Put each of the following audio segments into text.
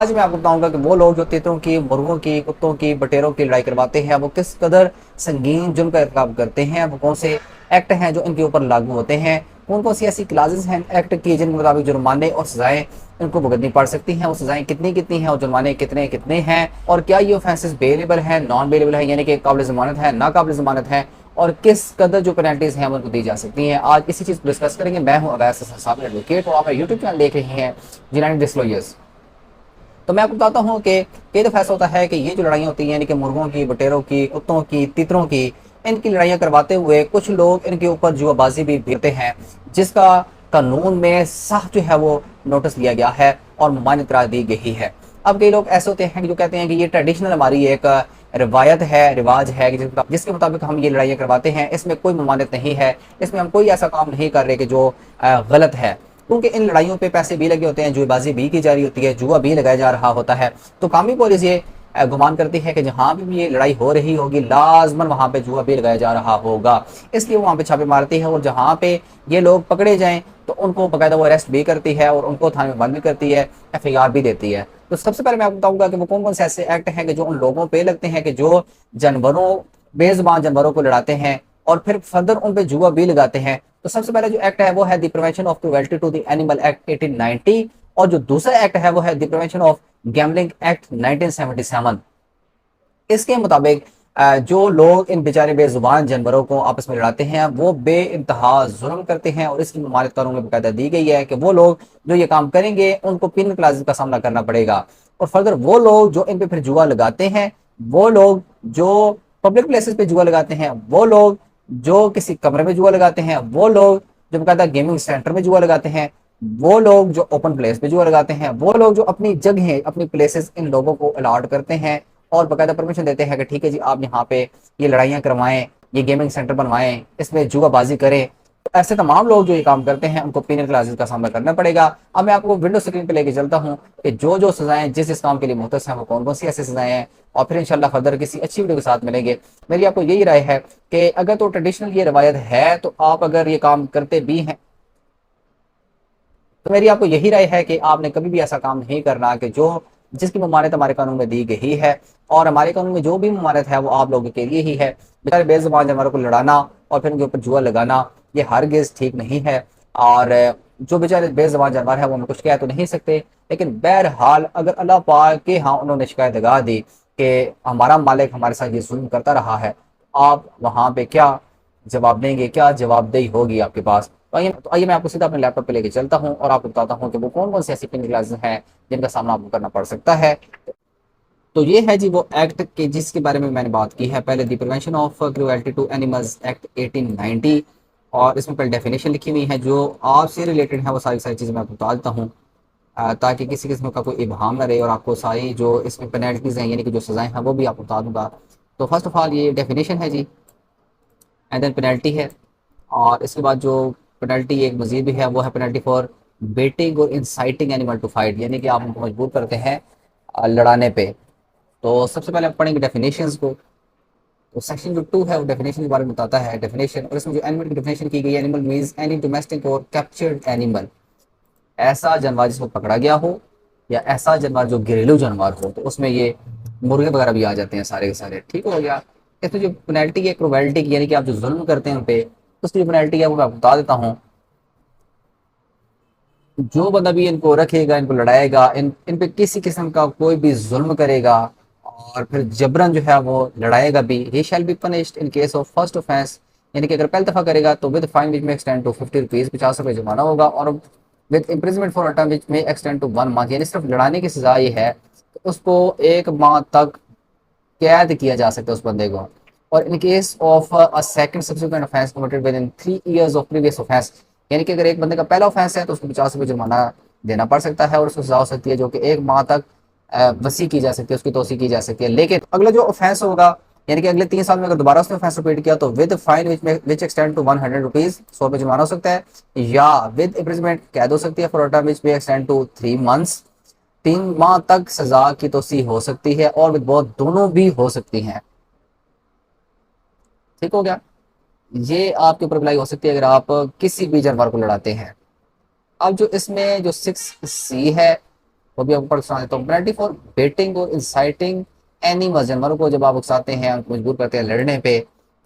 आज मैं आपको बताऊंगा कि वो लोग जो तीतरों की, मुर्गों की, कुत्तों की, बटेरों की लड़ाई करवाते हैं वो किस कदर संगीन जुर्म का इरकाब करते हैं। वो कौन से एक्ट हैं जो इनके ऊपर लागू होते हैं, कौन कौन सी ऐसी क्लासेस हैं एक्ट की जिनके मुताबिक जुर्माने और सजाएं इनको भुगतनी पड़ सकती हैं। वो सजाएं कितनी कितनी हैं और जुर्माने कितने कितने हैं, और क्या ये ऑफेंसेस बेलेबल है, नॉन बेलेबल है, यानी कि काबिल जमानत है, नाकाबिल जमानत है, और किस कदर जो पेनल्टीज हैं उनको दी जा सकती हैं। आज इसी चीज़ को डिस्कस करेंगे। मैं हूँ अवैस साबिर एडवोकेट और आप मेरा यूट्यूब चैनल देख रहे हैं यूनाइटेड डिस्क्लोजर्स। तो मैं आपको बताता हूँ कि कई दफ़ा ऐसा होता है कि ये जो लड़ाइयाँ होती हैं, यानी कि मुर्गों की, बटेरों की, कुत्तों की, तीतरों की, इनकी लड़ाइयाँ करवाते हुए कुछ लोग इनके ऊपर जुआबाजी भी भेजते हैं, जिसका कानून में साफ जो है वो नोटिस लिया गया है और मान्यता दी गई है। अब कई लोग ऐसे होते हैं कि जो कहते हैं कि ये ट्रेडिशनल हमारी एक रिवायत है, रिवाज है, जिसके मुताबिक हम ये लड़ाइयाँ करवाते हैं, इसमें कोई ममानियत नहीं है, इसमें हम कोई ऐसा काम नहीं कर रहे कि जो गलत है, क्योंकि इन लड़ाइयों पे पैसे भी लगे होते हैं, जुएबाजी भी की जा रही होती है, जुआ भी लगाया जा रहा होता है। तो कानूनी पुलिस ये गुमान करती है कि जहां भी ये लड़ाई हो रही होगी लाजमन वहां पे जुआ भी लगाया जा रहा होगा, इसलिए वो वहां पे छापे मारती है, और जहां पे ये लोग पकड़े जाएं तो उनको बाकायदा वो अरेस्ट भी करती है और उनको थाने में बंद भी करती है, FIR भी देती है। तो सबसे पहले मैं आपको बताऊंगा कि वो कौन कौन से ऐसे एक्ट हैं कि जो उन लोगों पे लगते हैं कि जो जानवरों, बेजुबान जानवरों को लड़ाते हैं और फिर फर्दर उन पे जुआ भी लगाते हैं। तो सबसे पहले जो एक्ट है वो है the prevention of cruelty to the animal act 1890, और जो दूसरा एक्ट है वो है the prevention of gambling act 1977। इसके मुताबिक जो लोग इन बेचारे बेजुबान जानवरों को आपस में लड़ाते हैं वो बे इंतहा जुल्म करते हैं, और इसकी ममालियत कानून में बाकायदा दी गई है कि वो लोग जो ये काम करेंगे उनको पिनल क्लासेस का सामना करना पड़ेगा। और फर्दर वो लोग जो इन पे फिर जुआ लगाते हैं, वो लोग जो पब्लिक प्लेसेस पे जुआ लगाते हैं, वो लोग जो किसी कमरे में जुआ लगाते हैं, वो लोग जो बाकायदा गेमिंग सेंटर में जुआ लगाते हैं, वो लोग जो ओपन प्लेस पे जुआ लगाते हैं, वो लोग जो अपनी जगह, अपनी प्लेसेस इन लोगों को अलॉट करते हैं और बाकायदा परमिशन देते हैं कि ठीक है जी आप यहाँ पे ये लड़ाइयाँ करवाएं, ये गेमिंग सेंटर बनवाएं, इसमें जुआबाजी करें। तो ऐसे तमाम लोग जो ये काम करते हैं उनको पीनल क्लासेस का सामना करना पड़ेगा। अब मैं आपको विंडो स्क्रीन पे लेके चलता हूँ कि जो जो सजाएं जिस काम के लिए मुख्तस हैं वो कौन कौन सी ऐसी सजाएं हैं, और फिर इंशाल्लाह फर्दर किसी अच्छी वीडियो के साथ मिलेंगे। मेरी आपको यही राय है कि अगर तो ट्रेडिशनल ये रवायत है तो आप अगर ये काम करते भी हैं, तो मेरी आपको यही राय है कि आपने कभी भी ऐसा काम नहीं करना कि जो जिसकी ममानियत हमारे कानून में दी गई है, और हमारे कानून में जो भी ममानियत है वो आप लोगों के लिए ही है। बेचारे बेजुबान जानवरों को लड़ाना और फिर उनके ऊपर जुआ लगाना ये हरगिज़ ठीक नहीं है। और जो बेचारे बेजुबान जानवर है वो हम कुछ कह तो नहीं सकते, लेकिन बहरहाल अगर अल्लाह पाक के यहाँ उन्होंने शिकायत लगा दी कि हमारा मालिक हमारे साथ ये जुल्म करता रहा है, आप वहाँ पे क्या जवाब देंगे, क्या जवाबदेही होगी आपके पास। तो आइए मैं आपको सीधा अपने लैपटॉप पे लेके चलता हूँ और आपको बताता हूँ कि वो कौन कौन सी ऐसी पिन क्लासेस हैं जिनका सामना आपको करना पड़ सकता है। तो ये है जी वो एक्ट के जिसके बारे में मैंने बात की है। पहले the prevention of cruelty to animals act 1890, और इसमें पहले डेफिनेशन लिखी हुई है जो आपसे रिलेटेड है, वो सारी सारी चीज़ें मैं आपको बता देता हूँ ताकि किसी किस्म का कोई इबहाम ना रहे, और आपको सारी जो इसमें पेनल्टीज हैं यानी कि जो सजाएं हैं वो भी आपको बता दूंगा। तो फर्स्ट ऑफ ऑल ये डेफिनेशन है जी, एंड देन पेनल्टी है, और इसके बाद जो पेनल्टी एक मजीद भी है वो है पेनल्टी फॉर बेटिंग और इंसाइटिंग एनिमल टू फाइट, यानी कि आप उनको मजबूर करते हैं लड़ाने पे। तो सबसे पहले आप पढ़ेंगे डेफिनेशंस को। तो सेक्शन जो 2 है वो डेफिनेशन के बारे में बताता है डेफिनेशन, और इसमें जो एनिमल की डेफिनेशन की गई है, एनिमल मीन्स एनी डोमेस्टिक और कैप्चर्ड एनिमल, ऐसा जानवर जिसको पकड़ा गया हो या ऐसा जानवर जो घरेलू जानवर हो। तो उसमें ये मुर्गे वगैरह भी आ जाते हैं सारे के सारे, ठीक हो गया। इसमें जो पेनल्टी है क्रुएल्टी की, यानी कि आप जो जुल्म करते हैं उन पे, उसकी जो पेनल्टी है वो मैं आपको बता देता हूँ। जो बंदा भी इनको रखेगा, इनको लड़ाएगा, इन पे किसी किस्म का कोई भी जुल्म करेगा और फिर जबरन जो है वो लड़ाएगा भी, he shall be punished in case of first offence, यानी कि अगर पहली दफा करेगा तो विद फाइन विच में एक्सटेंड टू 50 रुपीज, 50 रुपये जुर्माना होगा, और with imprisonment for a term which में एक्सटेंड टू 1 मंथ, यानी सिर्फ लड़ाने की सजा ये है तो उसको 1 माह तक कैद किया जा सकता है उस बंदे को। और इन case of a second subsequent offence committed with in 3 years of previous offence, यानी कि अगर एक बंदे का पहला ऑफेंस है तो उसको 50 रुपये जुर्माना देना पड़ सकता है, और उसको सजा हो सकती है जो कि 1 माह तक वसी की जा सकती है, उसकी तोसी की जा सकती है। लेकिन अगला जो ऑफेंस होगा, यानी कि अगले 3 साल में अगर दोबारा उसने ऑफेंस रिपीट किया तो with fine which extend to 100 rupees, 100 रुपये जुर्माना हो सकता है, या विद इम्प्रिजमेंट कैद हो सकती है फॉर अ टर्म विच में एक्सटेंड टू 3 मंथ्स, 3 माह तक सजा की तोसी हो सकती है, और विद बहुत दोनों भी हो सकती हैं। ठीक हो गया। ये आपके ऊपर अप्लाई हो सकती है अगर आप किसी भी जानवर को लड़ाते हैं। अब जो इसमें जो 6C है वो भी आपको पढ़ सुना देता हूँ। पेनल्टी फॉर बेटिंग और इंसाइटिंग एनिमल्स, जानवरों को जब आप उकसाते हैं, उनको मजबूर करते हैं लड़ने पे,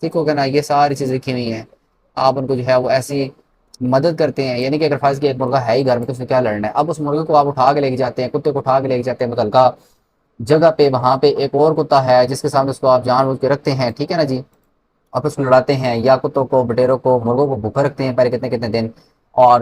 ठीक हो गया ना, ये सारी चीज़ें लिखी हुई हैं। आप उनको जो है वो ऐसी मदद करते हैं, यानी कि अगर फर्ज किया एक मुर्गा है ही घर में तो उसने क्या लड़ना है, अब उस मुर्गे को आप उठा के लेके जाते हैं, कुत्ते को उठा के लेके जाते हैं मुतलका जगह पे, वहाँ पे एक और कुत्ता है जिसके सामने उसको आप जानबूझ के रखते हैं, ठीक है ना जी, आप उसको लड़ाते हैं, या कुत्तों को, बटेरों को, मुर्गों को भूखा रखते हैं पहले कितने कितने दिन, और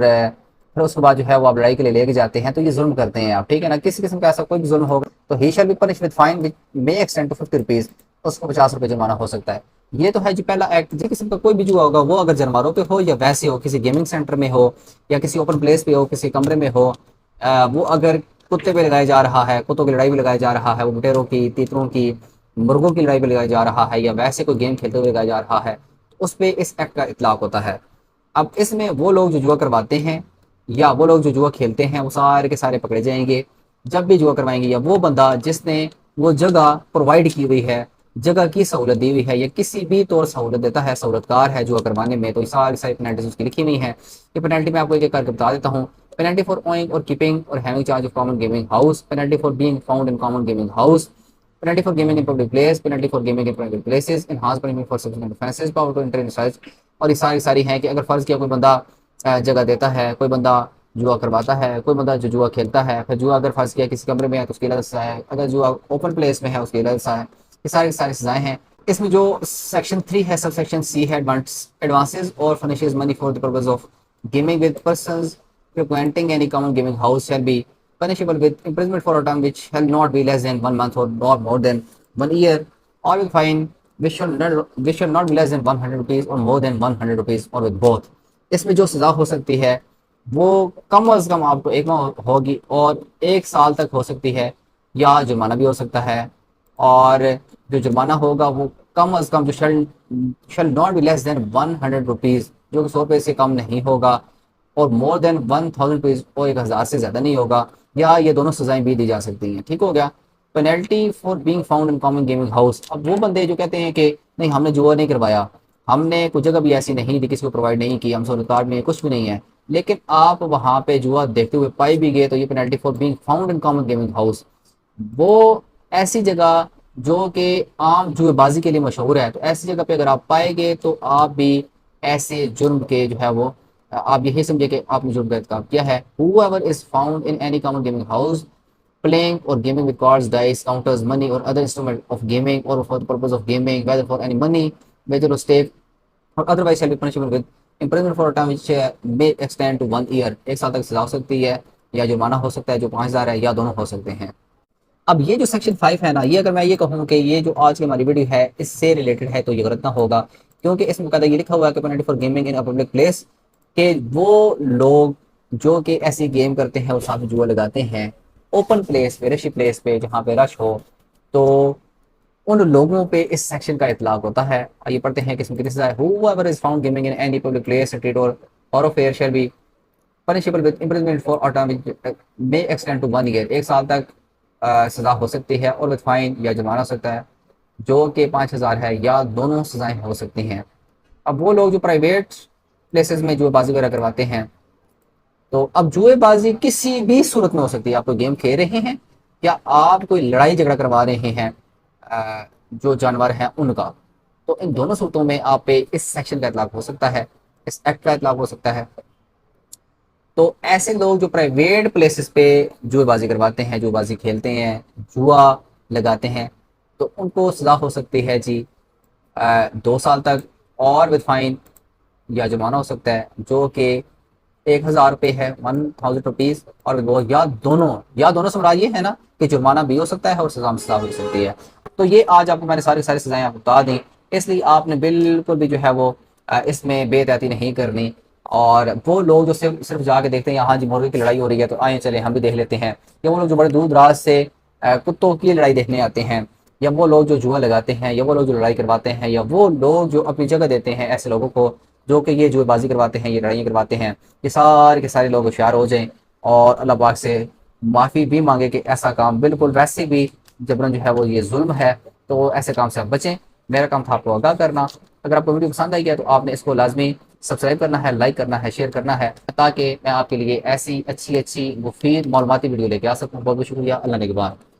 फिर उसके बाद जो है वो आप लड़ाई के लिए लेके जाते हैं, तो ये जुल्म करते हैं आप, ठीक है ना। किसी किस्म का ऐसा कोई भी जुल्म होगा तो he shall be punish with fine which may extend to 50 rupees, उसको 50 रुपये जुर्माना हो सकता है। ये तो है जी पहला एक्ट। जिस किस्म का कोई भी जुआ होगा, वो अगर जानवरों पे हो या वैसे हो, किसी गेमिंग सेंटर में हो या किसी ओपन प्लेस पे हो, किसी कमरे में हो, वो अगर कुत्ते पे लगाया जा रहा है, कुत्तों की लड़ाई भी लगाया जा रहा है, वो बटेरों की, तीतरों की, मुर्गों की लड़ाई भी लगाया जा रहा है, या वैसे कोई गेम खेलते हुए लगाया जा रहा है, तो उस पर इस एक्ट का इतलाक होता है। अब इसमें वो लोग जो जुआ करवाते हैं या वो लोग जो जुआ खेलते हैं वो सारे के सारे पकड़े जाएंगे जब भी जुआ करवाएंगे, या वो बंदा जिसने वो जगह प्रोवाइड की हुई है, जगह की सहूलत दी हुई है, या किसी भी तौर सहूलत देता है, सहूलतकार है जुआ करवाने में, तो ये सारी सारी पेनल्टीज उसकी लिखी हुई है। ये पेनल्टी मैं आपको एक एक करके बता देता हूँ। पेनल्टी फॉर ओइंग और कीपिंग और having charge of common gaming house, penalty for being found in common gaming house, penalty for gaming in public place, penalty for gaming in private places, enhanced punishment for subsequent offences, power to enter in research। और ये सारी सारी हैं कि अगर फर्ज किया कोई बंदा जगह देता है, कोई बंदा जुआ करवाता है, कोई बंदा जो जुआ खेलता है, फिर जुआ अगर फर्ज किया किसी कमरे में है तो उसकी अलग सजा है, अगर जुआ ओपन प्लेस में है उसकी अलग सजा है, ये सारी सारी सजाएं हैं। इसमें जो सेक्शन 3 है, सब सेक्शन सी है, एडवांसेज और furnishes money for the purpose of gaming with persons frequenting any common gaming house shall be punishable with imprisonment for a term which shall not be less than 1 month or not more than 1 year, or with fine which shall not be less than 100 rupees or more than 100 rupees, or with both। इसमें जो सज़ा हो सकती है वो कम अज़ कम आपको 1 माह होगी और 1 साल तक हो सकती है, या जुर्माना भी हो सकता है। और जो जुर्माना होगा वो कम अज़ कम जो shall not be less than 100 rupees, जो कि 100 रुपये से कम नहीं होगा, और मोर देन 1000 रुपीज़ और 1000 से ज़्यादा नहीं होगा, या ये दोनों सजाएं भी दी जा सकती हैं, ठीक हो गया। Penalty for being found in common gaming house, अब वो बंदे जो कहते हैं कि नहीं हमने जुआ नहीं करवाया, हमने कुछ जगह भी ऐसी नहीं दी, किसी को प्रोवाइड नहीं की, हम सोने कार्ड में कुछ भी नहीं है, लेकिन आप वहाँ पे जुआ देखते हुए पाए भी गए, तो ये penalty for being found in common gaming house, वो ऐसी जगह जो कि आम जुएबाजी के लिए मशहूर है, तो ऐसी जगह पे अगर आप पाएंगे तो आप भी ऐसे जुर्म के जो है वो आप यही समझे कि आपने जुर्म का इर्तिकाब किया है। Whoever is found in any common gaming house playing or gaming with cards, dice, counters, money or other instrument of gaming or for the purpose of gaming, whether for any money, whether or stake or otherwise shall be punishable with imprisonment for a term which may extend to 1 year। 1 साल तक सजा हो सकती है, या जुर्माना हो सकता है जो 5000 है, या दोनों हो सकते हैं। अब ये जो सेक्शन 5 है ना, ये अगर मैं ये कहूँ कि ये जो आज की हमारी वीडियो है इससे रिलेटेड है तो ये गलत ना होगा, क्योंकि इसमें कहता ये लिखा हुआ है कि penalty for gaming in a public place, कि वो लोग जो कि ऐसी गेम करते हैं और साथ में जुआ लगाते हैं ओपन प्लेस पे, रशी प्लेस पे, जहाँ पे रश हो, तो उन लोगों पे इस सेक्शन का इतलाक होता है। आइए पढ़ते हैं कि इसमें कितनी सजा है। Whoever is found gaming in any public place, street or thoroughfare shall be punishable with imprisonment for a term which may extend to 1 year। 1 साल तक सजा हो सकती है, और विद फाइन या जुर्माना हो सकता है जो कि 5000 है, या दोनों सजाएं हो सकती हैं। अब वो लोग जो प्राइवेट प्लेसेस में जुएबाजी वगैरह करवाते हैं, तो अब जुएबाजी किसी भी सूरत में हो सकती है। आप कोई गेम खेल रहे हैं या आप कोई लड़ाई झगड़ा करवा रहे हैं जो जानवर हैं उनका, तो इन दोनों सूरतों में आप पे इस सेक्शन का इतलाक हो सकता है, इस एक्ट का इतलाक हो सकता है। तो ऐसे लोग जो प्राइवेट प्लेसेस पे जुएबाजी करवाते हैं, जुएबाजी खेलते हैं, जुआ लगाते हैं, तो उनको सजा हो सकती है जी 2 साल तक, और विद फाइन या जुर्माना हो सकता है जो कि 1000 रुपये है, 1000 रुपीज़, और वो या दोनों समराज ये है ना कि जुर्माना भी हो सकता है और सजा सजा हो सकती है। तो ये आज आपको मैंने सारी सारी सजाएं आपको बता दी, इसलिए आपने बिल्कुल भी जो है वो इसमें बेतहती नहीं करनी। और वो लोग जो सिर्फ सिर्फ जाके देखते हैं यहाँ जी मुर्गे की लड़ाई हो रही है तो आए चले हम भी देख लेते हैं, या वो लोग जो बड़े दूर दराज से कुत्तों की लड़ाई देखने आते हैं, या वो लोग जो जुआ लगाते हैं, या वो लोग जो लड़ाई करवाते हैं, या वो लोग जो अपनी जगह देते हैं ऐसे लोगों को जो कि ये जुएबाजी करवाते हैं, ये लड़ाइयाँ करवाते हैं, ये सारे के सारे लोग होशियार हो जाएं और अल्लाह पाक से माफ़ी भी मांगे कि ऐसा काम बिल्कुल वैसे भी जबरन जो है वो ये जुल्म है, तो ऐसे काम से आप बचें। मेरा काम था आपको आगाह करना। अगर आपको वीडियो पसंद आई है तो आपने इसको लाजमी सब्सक्राइब करना है, लाइक करना है, शेयर करना है, ताकि मैं आपके लिए ऐसी अच्छी अच्छी मुफीद मालूमाती वीडियो लेके आ सकूँ। बहुत बहुत शुक्रिया। अल्लाह ने के बाद।